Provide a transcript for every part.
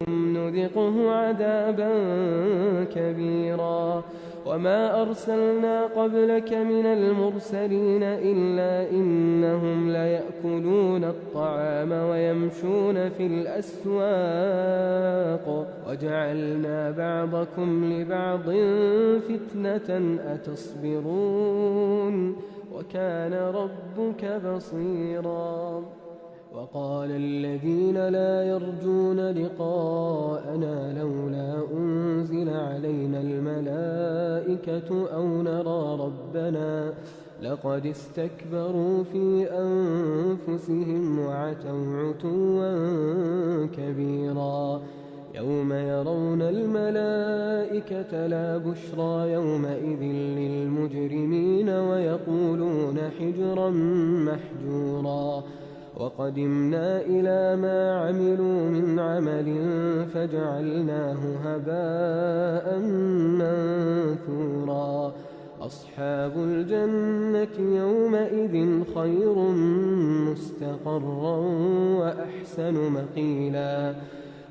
نذقه عذابا كبيرا وما أرسلنا قبلك من المرسلين إلا إنهم ليأكلون الطعام ويمشون في الأسواق وجعلنا بعضكم لبعض فتنة أتصبرون وكان ربك بصيرا وقال الذين لا يرجون لقاءنا لولا أنزل علينا الملائكة أو نرى ربنا لقد استكبروا في أنفسهم وعتوا عتوا كبيرا يوم يرون الملائكة لا بشرى يومئذ للمجرمين ويقولون حجرا محجورا وقدمنا إلى ما عملوا من عمل فجعلناه هباء منثورا أصحاب الجنة يومئذ خير مستقرا وأحسن مقيلا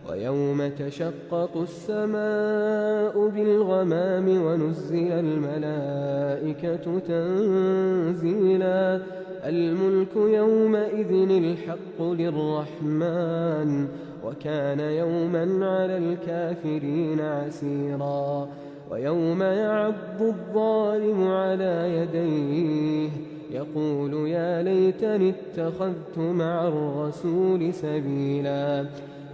ويوم تشقق السماء بالغمام ونزل الملائكة تنزيلا الملك يومئذ الحق للرحمن وكان يوما على الكافرين عسيرا ويوم يعض الظالم على يديه يقول يا ليتني اتخذت مع الرسول سبيلا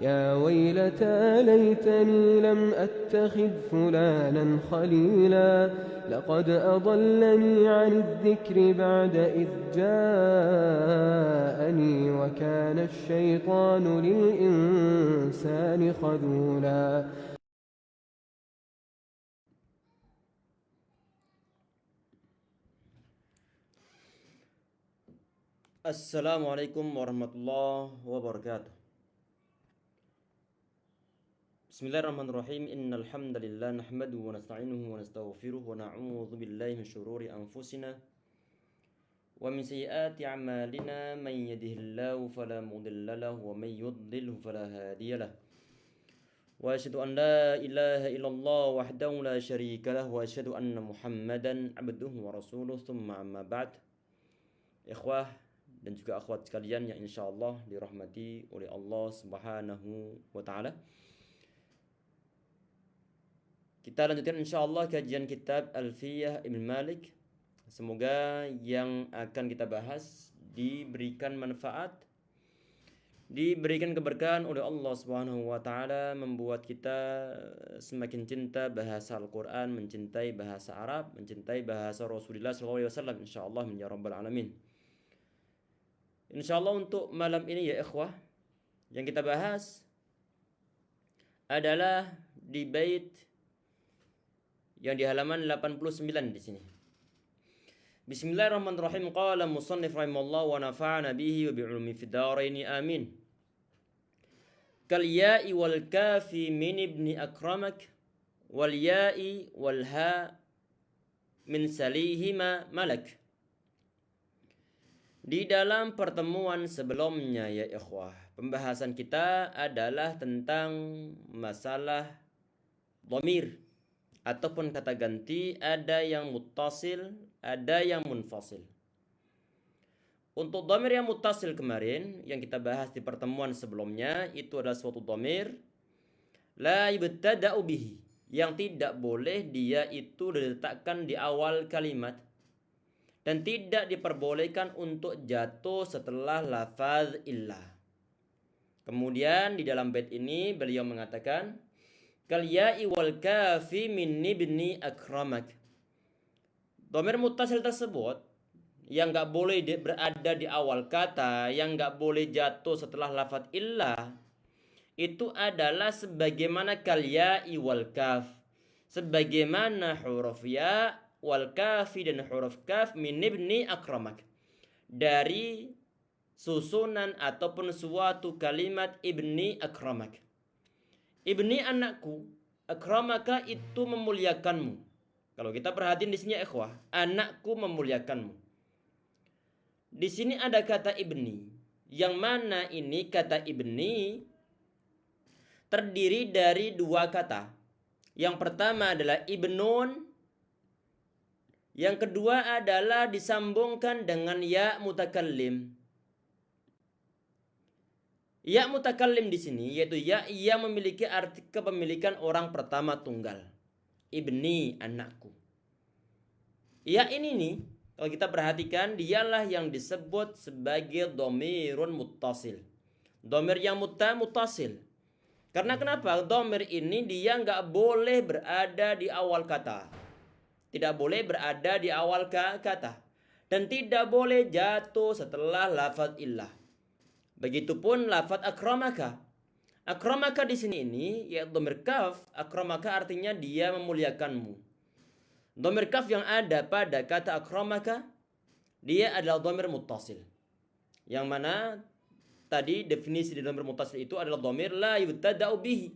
يا ويلتى ليتني لم أتخذ فلانا خليلا لقد أضلني عن الذكر بعد إذ جاءني وكان الشيطان للإنسان خذولا. Assalamualaikum warahmatullahi wabarakatuh. Bismillahirrahmanirrahim. Innal hamdalillah nahmaduhu wa nasta'inuhu wa nastaghfiruh wa na'udzu billahi min shururi anfusina wa min sayyiati a'malina man yahdihillahu fala mudilla lahu wa man yudlilhu fala hadiya lahu. Wa asyhadu an la ilaha illallah wahdahu la syarika lahu wa asyhadu anna Muhammadan 'abduhu wa rasuluh. Tsumma amma ba'd. Ikhwah dan juga akhwat sekalian yang insyaallah dirahmati oleh Allah Subhanahu wa taala. Kita lanjutkan insyaallah kajian kitab Alfiyah Ibn Malik. Semoga yang akan kita bahas diberikan manfaat, diberikan keberkahan oleh Allah Subhanahu wa taala, membuat kita semakin cinta bahasa Al-Qur'an, mencintai bahasa Arab, mencintai bahasa Rasulullah sallallahu alaihi wasallam insyaallah ya rabbal alamin. Insyaallah untuk malam ini ya ikhwah, yang kita bahas adalah di bait yang di halaman 89 di sini. Bismillahirrahmanirrahim. Qala musannif rahimallahu wa nafa'ana bihi wa bi'ulumi fid dharain amin. Kal ya'i wal kafi min ibni akramak wal ya'i wal ha min salihima malak. Di dalam pertemuan sebelumnya ya ikhwah, pembahasan kita adalah tentang masalah dhamir ataupun kata ganti, ada yang muttasil, ada yang munfasil. Untuk dhamir yang muttasil kemarin yang kita bahas di pertemuan sebelumnya, itu adalah suatu dhamir la yubtada'u bihi, yang tidak boleh dia itu diletakkan di awal kalimat dan tidak diperbolehkan untuk jatuh setelah lafaz illah. Kemudian di dalam bait ini beliau mengatakan kal ya'i wal kafi min ibni akramak. Dhamir muttasil tersebut yang enggak boleh berada di awal kata, yang enggak boleh jatuh setelah lafaz illah, itu adalah sebagaimana kal ya'i wal kaf, sebagaimana huruf ya wal kafi dan huruf kaf min ibni akramak, dari susunan ataupun suatu kalimat ibni akramak. Ibni anakku, akramaka itu memuliakanmu. Kalau kita perhatiin di sini ikhwah, anakku memuliakanmu. Di sini ada kata ibni, yang mana ini kata ibni terdiri dari dua kata. Yang pertama adalah ibnun, yang kedua adalah disambungkan dengan ya mutakallim. Ya mutakallim di sini yaitu ya yang memiliki arti kepemilikan orang pertama tunggal. Ibni, anakku. Ya ini nih, kalau kita perhatikan, dialah yang disebut sebagai dhamirun muttasil. Dhamir yang muttasil. Karena kenapa? Dhamir ini dia nggak boleh berada di awal kata. Tidak boleh berada di awal kata. Dan tidak boleh jatuh setelah lafaz illah. Begitupun lafaz akramaka. Akramaka di sini ini ya dhamir kaf. Akramaka artinya dia memuliakanmu. Dhamir kaf yang ada pada kata akramaka dia adalah dhamir muttasil. Yang mana tadi definisi di dhamir muttasil itu adalah dhamir la yubtada'u bihi.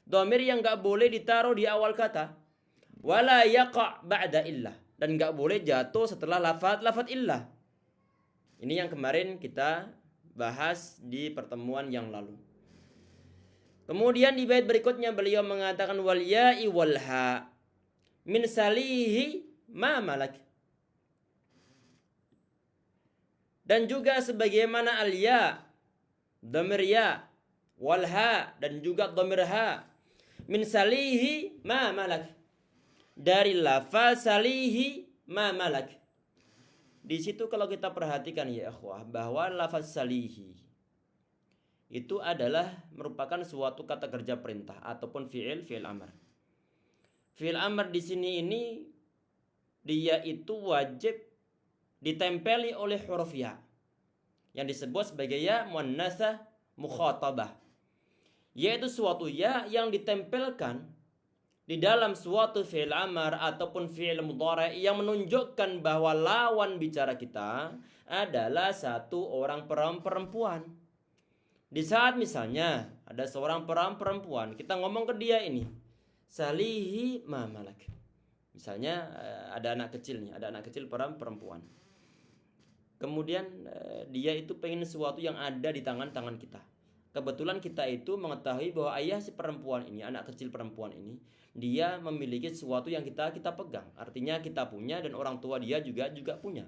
Dhamir yang enggak boleh ditaruh di awal kata. Wala yaqa' ba'da illah, dan enggak boleh jatuh setelah lafaz illah. Ini yang kemarin kita bahas di pertemuan yang lalu. Kemudian di bait berikutnya beliau mengatakan wal ya'i wal ha min salihi ma malak. Dan juga sebagaimana al ya, dhamir ya, wal ha dan juga dhamir ha min salihi ma malak. Dari lafaz salihi ma malak. Di situ kalau kita perhatikan ya ikhwah, bahwa lafaz salihi itu adalah merupakan suatu kata kerja perintah ataupun fi'il amr. Fi'il amr di sini ini dia itu wajib ditempeli oleh huruf ya yang disebut sebagai ya muannasah mukhatabah, yaitu suatu ya yang ditempelkan di dalam suatu fi'il amr ataupun fi'il mudhari' yang menunjukkan bahwa lawan bicara kita adalah satu orang perempuan. Di saat misalnya ada seorang perempuan, kita ngomong ke dia ini, salihi ma malak. Misalnya ada anak kecil nih, ada anak kecil perempuan. Kemudian dia itu pengen sesuatu yang ada di tangan kita. Kebetulan kita itu mengetahui bahwa ayah si perempuan ini, anak kecil perempuan ini, dia memiliki sesuatu yang kita pegang. Artinya kita punya dan orang tua dia juga punya.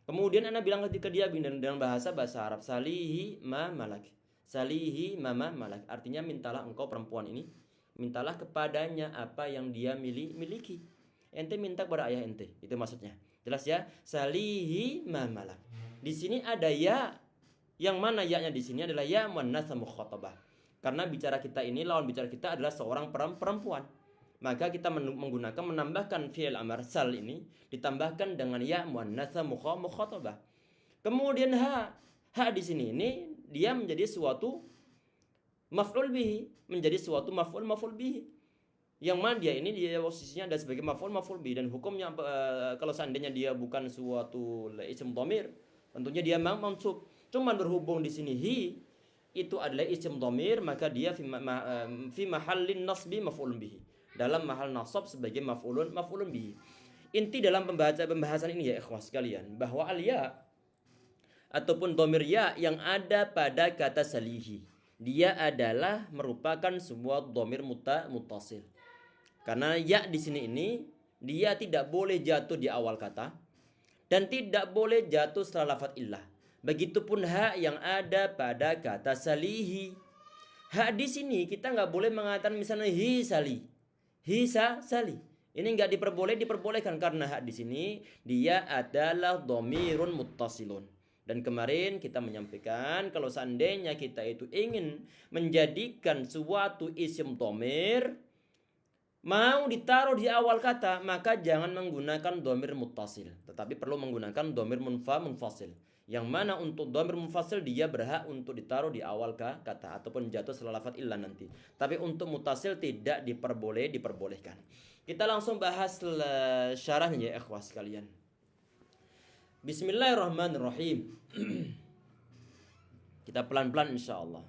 Kemudian anak bilang ketika dia dengan bahasa Arab, salihi ma malak. Salihi mama malak. Artinya mintalah engkau perempuan ini, mintalah kepadanya apa yang dia miliki. Ente minta kepada ayah ente. Itu maksudnya. Jelas ya? Salihi ma malak. Di sini ada ya. Yang mana ya-nya di sini adalah ya muannats mukhatabah. Karena bicara kita ini, lawan bicara kita adalah seorang perempuan. Maka kita menambahkan fi'il amr sal ini ditambahkan dengan ya muannats mukhatabah. Kemudian ha di sini ini dia menjadi suatu maf'ul bihi, menjadi suatu maf'ul bihi. Yang mana dia ini dia posisinya ada sebagai maf'ul bihi, dan hukumnya kalau seandainya dia bukan suatu isim dhamir, tentunya dia mansub. Cuman berhubung di sini hi itu adalah isim dhamir, maka dia fi mahallin nasbi maf'ul bihi. Dalam mahal nasab sebagai maf'ulun bihi. Inti dalam pembahasan ini ya ikhwah sekalian, bahwa al-ya ataupun dhamir ya yang ada pada kata salihi, dia adalah merupakan sebuah dhamir muttasil. Karena ya di sini ini dia tidak boleh jatuh di awal kata dan tidak boleh jatuh setelah lafaz illah. Begitupun ha yang ada pada kata salihi. Ha di sini kita nggak boleh mengatakan misalnya hi sali, sali. Ini nggak diperbolehkan karena ha di sini dia adalah dhamirun muttasilun. Dan kemarin kita menyampaikan kalau seandainya kita itu ingin menjadikan suatu isim dhamir mau ditaruh di awal kata, maka jangan menggunakan dhamir muttasil, tetapi perlu menggunakan dhamir munfasil. Yang mana untuk dhamir munfasil dia berhak untuk ditaruh di awal kata ataupun jatuh setelah lafaz illah nanti. Tapi untuk muttasil tidak diperbolehkan. Kita langsung bahas syarahnya ya ikhwah sekalian. Bismillahirrahmanirrahim. Kita pelan-pelan insyaallah.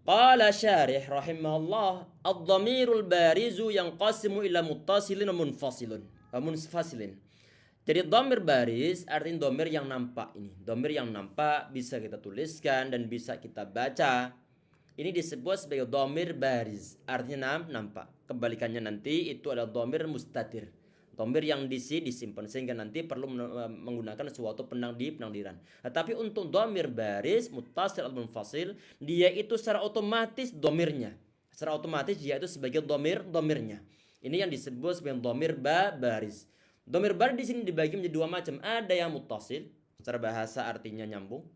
Qala syarih rahimahullah, ad-dhamirul barizu yanqasimu ila muttasilin wa munfasilin. Jadi dhamir baris artinya dhamir yang nampak ini. Dhamir yang nampak bisa kita tuliskan dan bisa kita baca. ini disebut sebagai dhamir bariz, artinya nampak. Kebalikannya nanti itu adalah dhamir mustatir, dhamir yang disimpan sehingga nanti perlu menggunakan suatu penangdiran. Tetapi untuk dhamir baris, muttasil atau munfasil, dia itu secara otomatis dhamirnya, secara otomatis dia itu sebagai dhamirnya. Ini yang disebut sebagai dhamir baris. Dhamir baris di sini dibagi menjadi dua macam. Ada yang muttasil, secara bahasa artinya nyambung.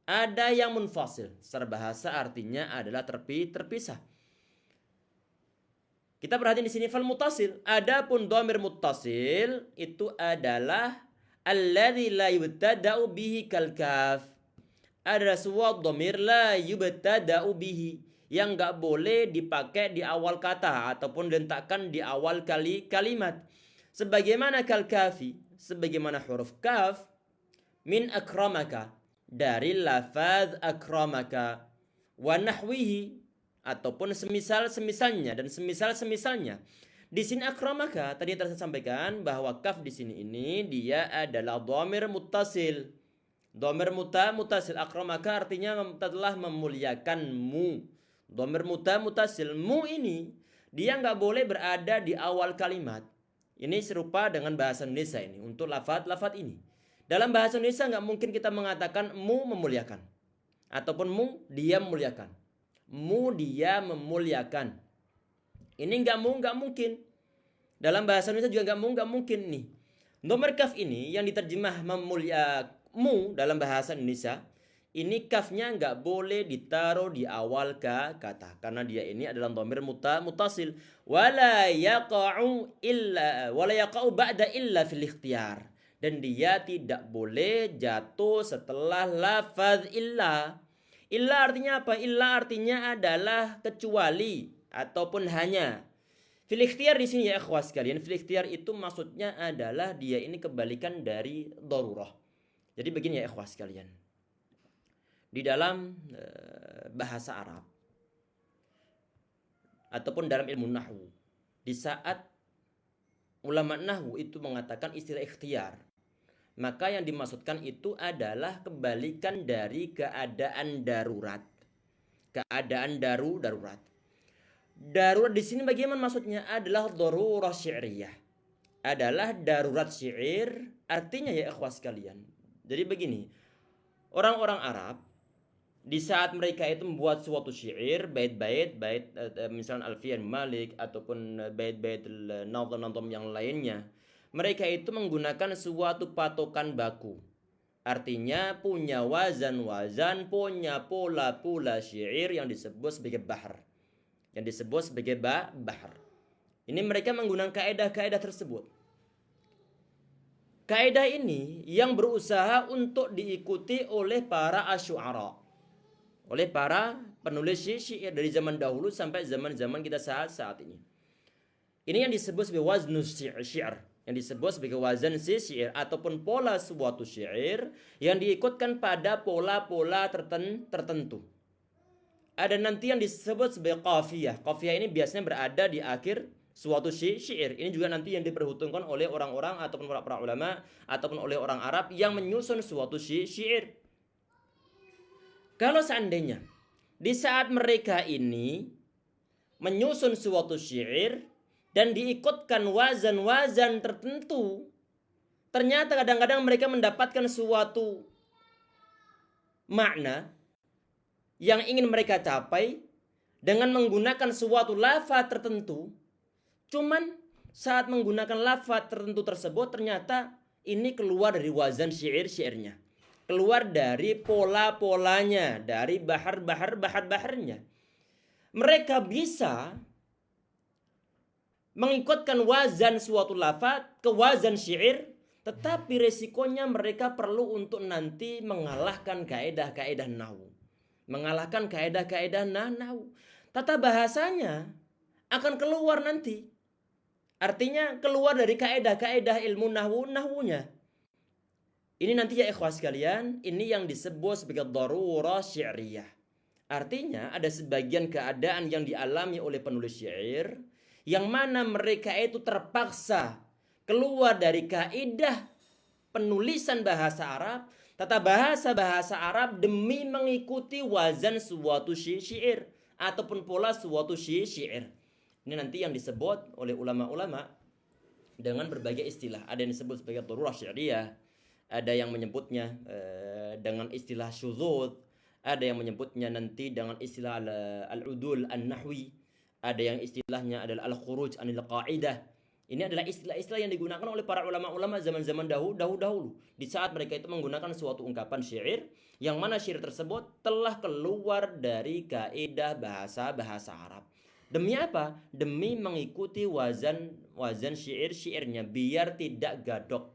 Ada yang munfasil, secara bahasa artinya adalah terpisah. Kita perhatikan di sini fal muttasil. Adapun dhamir muttasil itu adalah alladzi la yubtada'u bihi kal kaf. Ada suatu dhamir la yubtada'u bihi yang enggak boleh dipakai di awal kata ataupun diletakkan di awal kalimat. Sebagaimana kal kafi, sebagaimana huruf kaf, min akramaka, dari lafaz akramaka, wa nahwihi, ataupun semisalnya dan semisalnya. Di sini akramaka tadi telah saya sampaikan bahwa kaf di sini ini dia adalah dhamir muttasil. Dhamir muttasil, akramaka artinya telah memuliakanmu. Dhamir muttasil, mu ini dia nggak boleh berada di awal kalimat. Ini serupa dengan bahasa Indonesia ini untuk lafaz ini. Dalam bahasa Indonesia nggak mungkin kita mengatakan mu memuliakan ataupun mu dia memuliakan. Mu dia memuliakan. Ini nggak mungkin. Dalam bahasa Indonesia juga nggak mungkin nih. Dhamir kaf ini yang diterjemah mu dalam bahasa Indonesia, ini kafnya nggak boleh ditaruh di awal kata karena dia ini adalah dhamir muttasil. Wala yaqa'u ba'da illa fil ikhtiyar. Dan dia tidak boleh jatuh setelah lafaz illa. Illa artinya apa? Illa artinya adalah kecuali ataupun hanya. Fil ikhtiyar di sini ya ikhwas sekalian, fil ikhtiyar itu maksudnya adalah dia ini kebalikan dari darurah. Jadi begini ya ikhwas sekalian. Di dalam bahasa Arab ataupun dalam ilmu nahwu, di saat ulama nahwu itu mengatakan istilah ikhtiyar, maka yang dimaksudkan itu adalah kebalikan dari keadaan darurat. Keadaan darurat. Darurat di sini bagaimana maksudnya? Adalah darurah syi'riyah. Adalah darurat syair, artinya ya ikhwas sekalian. Jadi begini, orang-orang Arab di saat mereka itu membuat suatu syair, bait misalnya Alfian Malik ataupun bait-bait nazm-nazm yang lainnya, mereka itu menggunakan suatu patokan baku. Artinya punya wazan-wazan, punya pola-pola syair yang disebut sebagai bahar. Yang disebut sebagai bahar. Ini mereka menggunakan kaedah-kaedah tersebut. Kaedah ini yang berusaha untuk diikuti oleh para asy'ara, oleh para penulis syair dari zaman dahulu sampai zaman-zaman kita saat ini. Ini yang disebut sebagai waznus syair, yang disebut sebagai wazan syair ataupun pola suatu syair yang diikutkan pada pola-pola tertentu. Ada nanti yang disebut sebagai qafiyah. Qafiyah ini biasanya berada di akhir suatu syair. Ini juga nanti yang diperhitungkan oleh orang-orang ataupun para ulama ataupun oleh orang Arab yang menyusun suatu syair. Kalau seandainya di saat mereka ini menyusun suatu syair dan diikutkan wazan-wazan tertentu, ternyata kadang-kadang mereka mendapatkan suatu makna yang ingin mereka capai dengan menggunakan suatu lafaz tertentu. Cuman saat menggunakan lafaz tertentu tersebut ternyata ini keluar dari wazan syairnya, keluar dari pola-polanya, dari baharnya. Mereka bisa mengikutkan wazan suatu lafaz ke wazan syair, tetapi resikonya mereka perlu untuk nanti mengalahkan kaedah-kaedah nahwu, mengalahkan kaedah-kaedah nahwu. Tata bahasanya akan keluar nanti. Artinya keluar dari kaedah-kaedah ilmu nahwunya. Ini nanti ya ikhwas sekalian, ini yang disebut sebagai darurah syi'riyah. Artinya ada sebagian keadaan yang dialami oleh penulis syair yang mana mereka itu terpaksa keluar dari kaidah penulisan bahasa Arab, tata bahasa Arab demi mengikuti wazan suatu syair. ataupun pula suatu syair. Ini nanti yang disebut oleh ulama-ulama dengan berbagai istilah. Ada yang disebut sebagai darurah syi'riyah, ada yang menyebutnya dengan istilah syudzuz, ada yang menyebutnya nanti dengan istilah al-udul an-nahwi, ada yang istilahnya adalah al-khuruj anil qa'idah. Ini adalah istilah-istilah yang digunakan oleh para ulama-ulama zaman-zaman dahulu di saat mereka itu menggunakan suatu ungkapan syair yang mana syair tersebut telah keluar dari kaidah bahasa Arab. Demi apa? Demi mengikuti wazan syair-syairnya biar tidak gadok.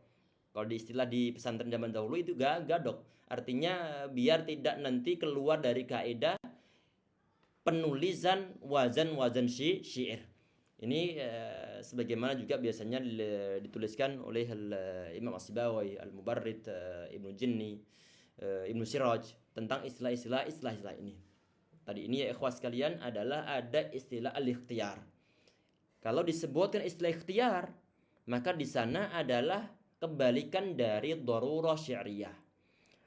Kalau di istilah di pesantren zaman dahulu itu gadok. Artinya biar tidak nanti keluar dari kaidah penulisan wazan syair. Ini sebagaimana juga biasanya dituliskan oleh Imam As-Sibawi, Al-Mubarrid, Ibnu Jinni, Ibnu Siraj tentang istilah-istilah ini. Tadi ini ya ikhwas sekalian adalah ada istilah al-ikhtiyar. Kalau disebutkan istilah ikhtiyar, maka di sana adalah kebalikan dari darurah syariah.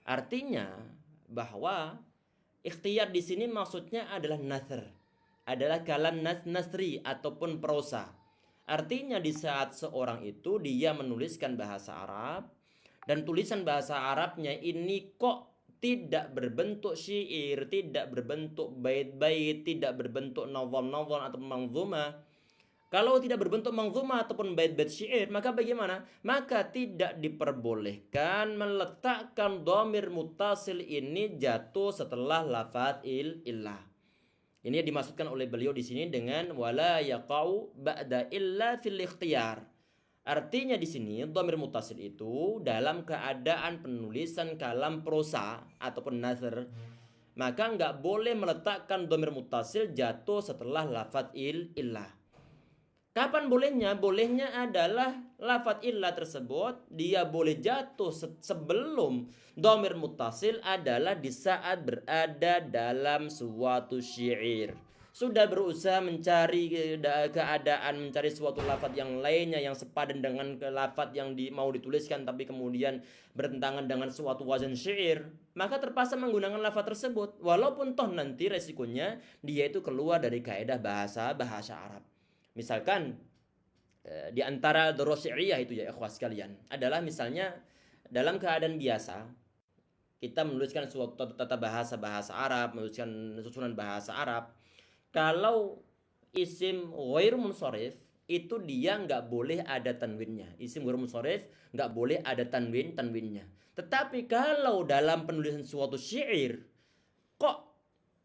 Artinya bahwa ikhtiyar di sini maksudnya adalah nasr, adalah kalam nasri ataupun prosa. Artinya di saat seorang itu dia menuliskan bahasa Arab dan tulisan bahasa Arabnya ini kok tidak berbentuk syair, tidak berbentuk bait-bait, tidak berbentuk nazam-nazam atau manzumah. Kalau tidak berbentuk manzumah ataupun bait-bait syair, maka bagaimana? Maka tidak diperbolehkan meletakkan dhamir muttasil ini jatuh setelah lafaz illah. Ini dimaksudkan oleh beliau di sini dengan wala yaqau ba'da illa fil ikhtiyar. Artinya di sini dhamir muttasil itu dalam keadaan penulisan kalam prosa ataupun nazr, maka enggak boleh meletakkan dhamir muttasil jatuh setelah lafaz illah. Kapan bolehnya? Bolehnya adalah lafaz illah tersebut dia boleh jatuh sebelum dhamir muttasil adalah di saat berada dalam suatu syair. Sudah berusaha mencari keadaan, mencari suatu lafaz yang lainnya yang sepadan dengan lafaz yang mau dituliskan, tapi kemudian bertentangan dengan suatu wazan syair, maka terpaksa menggunakan lafaz tersebut. Walaupun toh nanti resikonya dia itu keluar dari kaidah bahasa Arab. Misalkan di antara darurah syariah itu ya ikhwas sekalian adalah misalnya dalam keadaan biasa kita menuliskan suatu tata bahasa Arab, menuliskan susunan bahasa Arab. Kalau isim ghair munsharif itu dia nggak boleh ada tanwinnya. Isim ghair munsharif nggak boleh ada tanwinnya. Tetapi kalau dalam penulisan suatu syair kok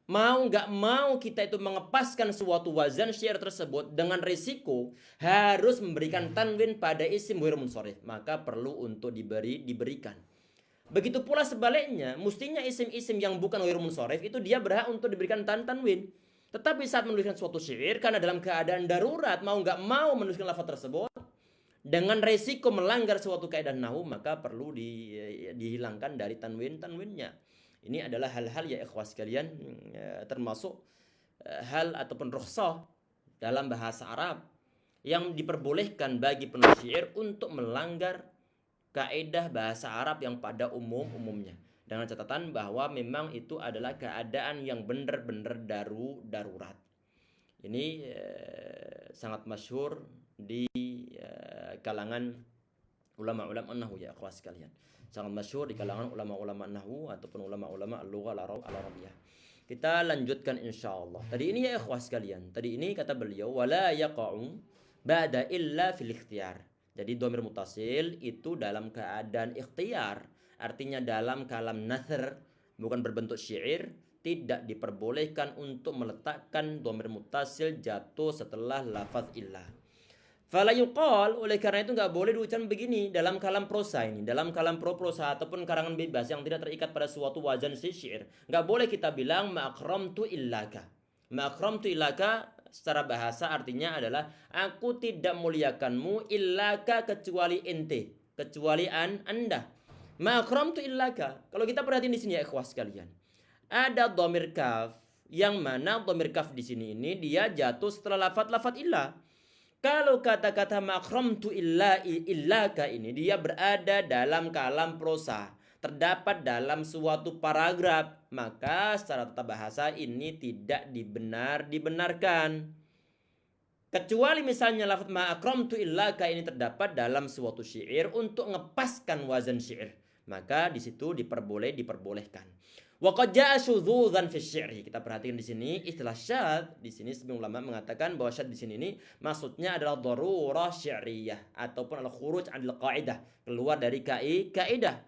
mau nggak mau kita itu mengepaskan suatu wazan syair tersebut dengan risiko harus memberikan tanwin pada isim ghair munsharif, maka perlu untuk diberikan. Begitu pula sebaliknya, mestinya isim-isim yang bukan ghair munsharif itu dia berhak untuk diberikan tanwin. Tetapi saat menuliskan suatu syair karena dalam keadaan darurat mau nggak mau menuliskan lafaz tersebut dengan resiko melanggar suatu kaidah nahwu, maka perlu dihilangkan dari tanwinnya. Ini adalah hal-hal ya ikhwas sekalian termasuk hal ataupun rukhsah dalam bahasa Arab yang diperbolehkan bagi penulis syair untuk melanggar kaidah bahasa Arab yang pada umumnya, dengan catatan bahwa memang itu adalah keadaan yang benar-benar darurat. Ini sangat masyhur di kalangan ulama-ulama nahwu ya ikhwas sekalian. Sangat masyhur di kalangan ulama-ulama nahwu ataupun ulama-ulama al-lughah al-arabiyah. Kita lanjutkan insyaallah. Tadi ini ya ikhwas sekalian. Tadi ini kata beliau wala yaqa'u ba'da illa fil ikhtiyar. Jadi dhamir muttasil itu dalam keadaan ikhtiyar. Artinya dalam kalam nasr, bukan berbentuk syair, tidak diperbolehkan untuk meletakkan dhamir muttasil jatuh setelah lafaz illah. Fala yuqal, oleh karena itu nggak boleh diucapkan begini dalam kalam prosa ini, dalam kalam prosa ataupun karangan bebas yang tidak terikat pada suatu wazan syair. Nggak boleh kita bilang ma'akramtu illaka. Ma'akramtu illaka secara bahasa artinya adalah aku tidak muliakanmu illaka kecuali ente, kecuali anda. Ma'akramtu illaka. Kalau kita perhatiin di sini ya ikhwas sekalian, ada dhamir kaf yang mana dhamir kaf di sini ini dia jatuh setelah lafaz illah. Kalau kata-kata ma'akramtu illaka ini dia berada dalam kalam prosa, terdapat dalam suatu paragraf maka secara tata bahasa ini tidak dibenarkan. Kecuali misalnya lafaz ma akramtu illaka ini terdapat dalam suatu syair untuk ngepaskan wazan syair, maka di situ diperbolehkan. Wa qad jaa syudzuzan fi syi'ri. Kita perhatikan di sini istilah syadz di sini sebagian ulama mengatakan bahwa syadz di sini ini maksudnya adalah darurah syar'iyyah ataupun al-khuruj 'anil qaidah, keluar dari kaidah.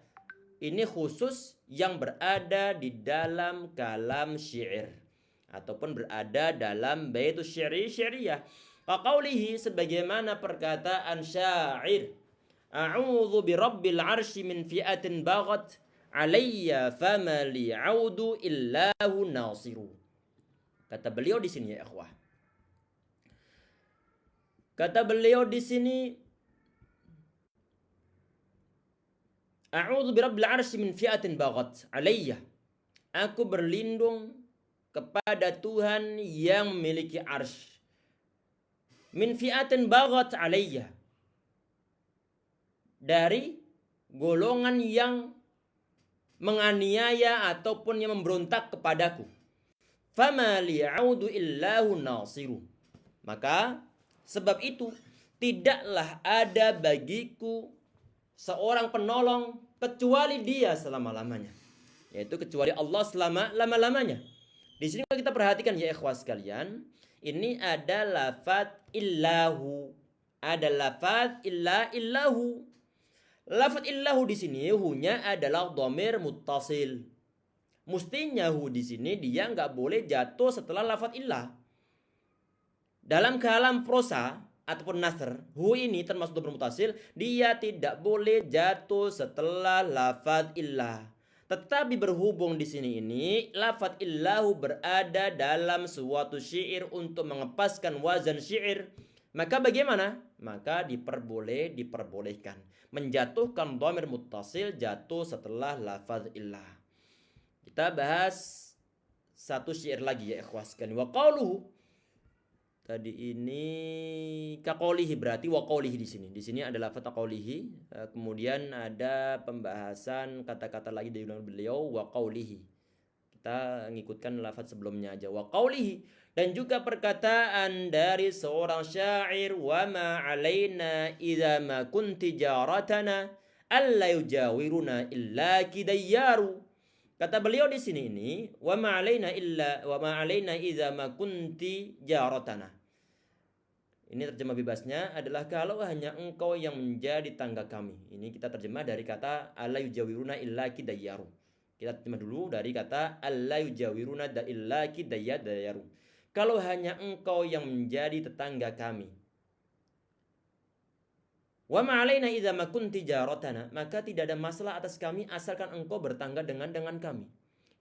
Ini khusus yang berada di dalam kalam syair ataupun berada dalam baitus syar'iyyah. Qaulihi sebagaimana perkataan syair, a'udzu birabbil arsy min fi'atin baghat alayya fama li 'audu illahu nasiru. Kata beliau di sini ya ikhwah. Kata beliau di sini, a'udzu birabbil arsy min fi'atin baghat alayya. Aku berlindung kepada Tuhan yang memiliki arsy. Min fi'atin baghat alayya, dari golongan yang menganiaya ataupun yang memberontak kepadaku. Fama li'audu illahu nasiru. Maka sebab itu tidaklah ada bagiku seorang penolong kecuali Dia selama-lamanya, yaitu kecuali Allah selama-lamanya. Di sini kalau kita perhatikan ya ikhwas sekalian, ini ada lafaz illahu, ada lafaz illahu. Lafaz illahu di sini hunya adalah dhamir muttasil. Mestinya hu di sini dia nggak boleh jatuh setelah lafaz illah. Dalam kalam prosa ataupun nasr, hu ini termasuk dhamir muttasil, dia tidak boleh jatuh setelah lafaz illah. Tetapi berhubung di sini ini lafaz illahu berada dalam suatu syair untuk mengepaskan wazan syair, maka bagaimana? Maka diperbolehkan menjatuhkan dhamir muttasil jatuh setelah lafaz illah. Kita bahas satu syair lagi ya ikhwas sekalian. Wa qauluhu, tadi ini kaqaulihi, berarti wa qaulihi di sini. Di sini ada lafaz qaulihi, kemudian ada pembahasan kata-kata lagi dari beliau wa qaulihi. Kita ngikutkan lafaz sebelumnya aja, wa qaulihi. Dan juga perkataan dari seorang syair, wa ma alaina idza ma kunti jaratana alla yujawiruna illa kidayyaru. Kata beliau di sini ini, wa ma alaina idza ma kunti jaratana. Ini terjemah bebasnya adalah kalau hanya engkau yang menjadi tangga kami. Ini kita terjemah dari kata alla yujawiruna illa kidayyaru. Kita terjemah dulu dari kata alla yujawiruna illa kidayyaru. Kalau hanya engkau yang menjadi tetangga kami. Wa ma alaina idza ma kunti jaratana, maka tidak ada masalah atas kami asalkan engkau bertangga dengan kami.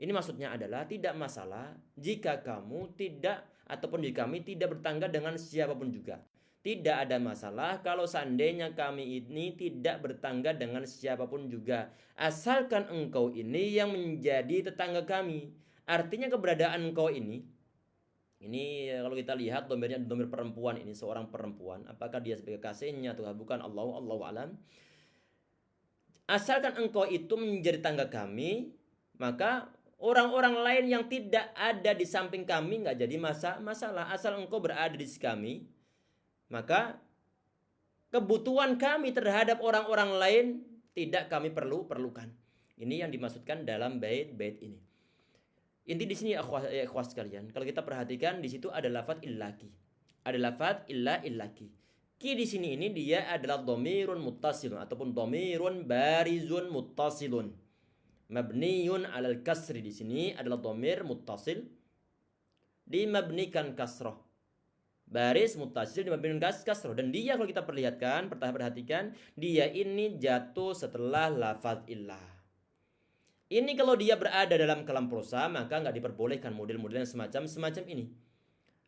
Ini maksudnya adalah tidak masalah jika kamu tidak ataupun jika kami tidak bertangga dengan siapapun juga. Tidak ada masalah kalau seandainya kami ini tidak bertangga dengan siapapun juga, asalkan engkau ini yang menjadi tetangga kami. Artinya keberadaan engkau ini kalau kita lihat domirnya domir perempuan, ini seorang perempuan, apakah dia sebagai kasihnya atau bukan, Allahu alam. Asalkan engkau itu menjadi tangga kami, maka orang-orang lain yang tidak ada di samping kami nggak jadi masalah. Asal engkau berada di sisi kami, maka kebutuhan kami terhadap orang-orang lain tidak kami perlukan. Ini yang dimaksudkan dalam bait ini. Inti di sini ikhwas sekalian, kalau kita perhatikan di situ ada lafaz illaki. Ada lafaz illaki. Ki di sini ini dia adalah dhamirun muttasilun ataupun dhamirun barizun muttasilun. Mabniyun 'alal kasri, di sini adalah dhamir muttasil dimabnikan kasrah. Baris muttasil dimabnikan kasrah, dan dia kalau kita perhatikan dia ini jatuh setelah lafaz illah. Ini kalau dia berada dalam kalam prosa maka nggak diperbolehkan model-model yang semacam ini.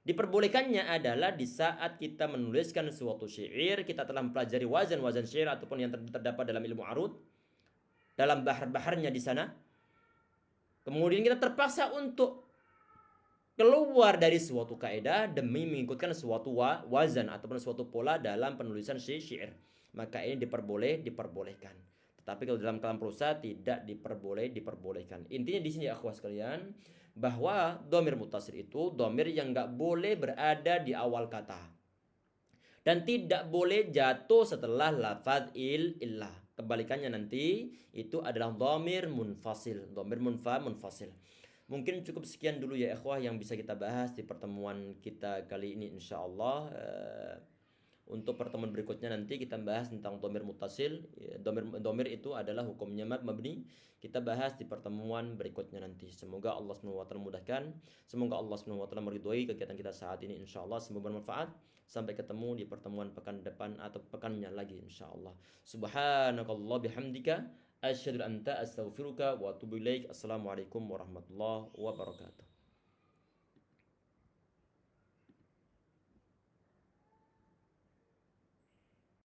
Diperbolehkannya adalah di saat kita menuliskan suatu syair, kita telah mempelajari wazan syair ataupun yang terdapat dalam ilmu arud, dalam bahar-baharnya di sana. Kemudian kita terpaksa untuk keluar dari suatu kaidah demi mengikutkan suatu wazan ataupun suatu pola dalam penulisan syair. Maka ini diperbolehkan. Tapi kalau dalam kalam prosa tidak diperbolehkan. Intinya di sini ya akhwat sekalian, bahwa domir muttasil itu domir yang nggak boleh berada di awal kata dan tidak boleh jatuh setelah lafaz illah. Kebalikannya nanti itu adalah domir munfasil, domir munfasil. Mungkin cukup sekian dulu ya ikhwah yang bisa kita bahas di pertemuan kita kali ini insyaallah. Untuk pertemuan berikutnya nanti kita bahas tentang domir mutasil. Domir itu adalah hukumnya mabni. Kita bahas di pertemuan berikutnya nanti. Semoga Allah SWT mudahkan. Semoga Allah SWT meridhoi kegiatan kita saat ini insyaallah. Semoga bermanfaat. Sampai ketemu di pertemuan pekan depan atau pekannya lagi insyaallah. Subhanakallah bihamdika asyhadu an la ilaha illa anta astaghfiruka wa atubu ilaik. Assalamualaikum warahmatullahi wabarakatuh.